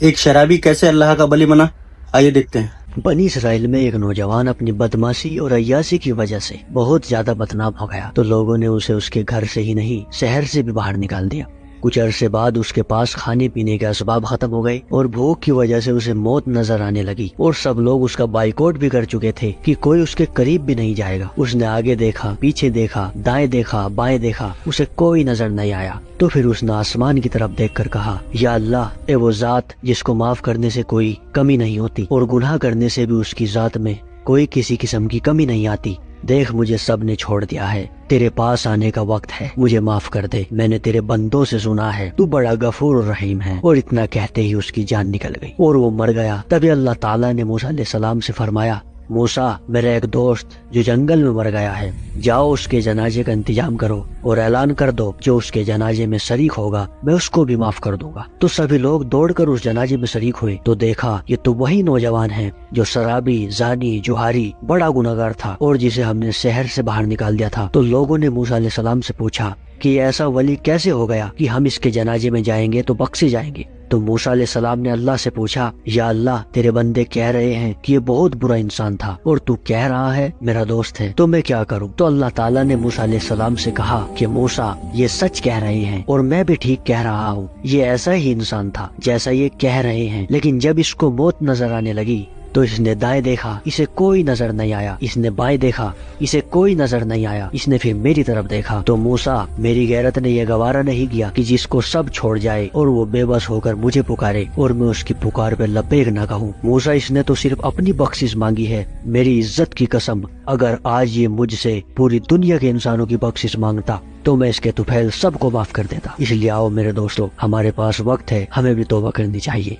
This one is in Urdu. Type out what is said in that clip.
ایک شرابی کیسے اللہ کا ولی بنا، آئیے دیکھتے ہیں۔ بنی اسرائیل میں ایک نوجوان اپنی بدمعاشی اور عیاشی کی وجہ سے بہت زیادہ بدنام ہو گیا، تو لوگوں نے اسے اس کے گھر سے ہی نہیں شہر سے بھی باہر نکال دیا۔ کچھ عرصے بعد اس کے پاس کھانے پینے کے اسباب ختم ہو گئے اور بھوک کی وجہ سے اسے موت نظر آنے لگی، اور سب لوگ اس کا بائیکاٹ بھی کر چکے تھے کہ کوئی اس کے قریب بھی نہیں جائے گا۔ اس نے آگے دیکھا، پیچھے دیکھا، دائیں دیکھا، بائیں دیکھا، اسے کوئی نظر نہیں آیا۔ تو پھر اس نے آسمان کی طرف دیکھ کر کہا، یا اللہ، اے وہ ذات جس کو معاف کرنے سے کوئی کمی نہیں ہوتی اور گناہ کرنے سے بھی اس کی ذات میں کوئی کسی قسم کی کمی نہیں آتی، دیکھ مجھے سب نے چھوڑ دیا ہے، تیرے پاس آنے کا وقت ہے، مجھے معاف کر دے، میں نے تیرے بندوں سے سنا ہے تو بڑا غفور و رحیم ہے۔ اور اتنا کہتے ہی اس کی جان نکل گئی اور وہ مر گیا۔ تبھی اللہ تعالیٰ نے موسیٰ علیہ السلام سے فرمایا، موسیٰ، میرا ایک دوست جو جنگل میں مر گیا ہے، جاؤ اس کے جنازے کا انتظام کرو اور اعلان کر دو جو اس کے جنازے میں شریک ہوگا میں اس کو بھی معاف کر دوں گا۔ تو سبھی لوگ دوڑ کر اس جنازے میں شریک ہوئے تو دیکھا یہ تو وہی نوجوان ہے جو شرابی، زانی، جوہاری، بڑا گناہگار تھا اور جسے ہم نے شہر سے باہر نکال دیا تھا۔ تو لوگوں نے موسیٰ علیہ السلام سے پوچھا کہ ایسا ولی کیسے ہو گیا کہ ہم اس کے جنازے میں جائیں گے تو بخشے جائیں گے؟ تو موسیٰ علیہ السلام نے اللہ سے پوچھا، یا اللہ، تیرے بندے کہہ رہے ہیں کہ یہ بہت برا انسان تھا اور تو کہہ رہا ہے میرا دوست ہے، تو میں کیا کروں؟ تو اللہ تعالیٰ نے موسیٰ علیہ السلام سے کہا کہ موسیٰ، یہ سچ کہہ رہے ہیں اور میں بھی ٹھیک کہہ رہا ہوں، یہ ایسا ہی انسان تھا جیسا یہ کہہ رہے ہیں، لیکن جب اس کو موت نظر آنے لگی تو اس نے دائیں دیکھا، اسے کوئی نظر نہیں آیا، اس نے بائیں دیکھا، اسے کوئی نظر نہیں آیا، اس نے پھر میری طرف دیکھا۔ تو موسیٰ، میری غیرت نے یہ گوارا نہیں کیا کہ جس کو سب چھوڑ جائے اور وہ بے بس ہو کر مجھے پکارے اور میں اس کی پکار پہ لبیک نہ کہوں۔ موسیٰ، اس نے تو صرف اپنی بخشش مانگی ہے، میری عزت کی قسم، اگر آج یہ مجھ سے پوری دنیا کے انسانوں کی بخشش مانگتا تو میں اس کے طفیل سب کو معاف کر دیتا۔ اس لیے آؤ میرے دوستو، ہمارے پاس وقت ہے، ہمیں بھی توبہ کرنی چاہیے۔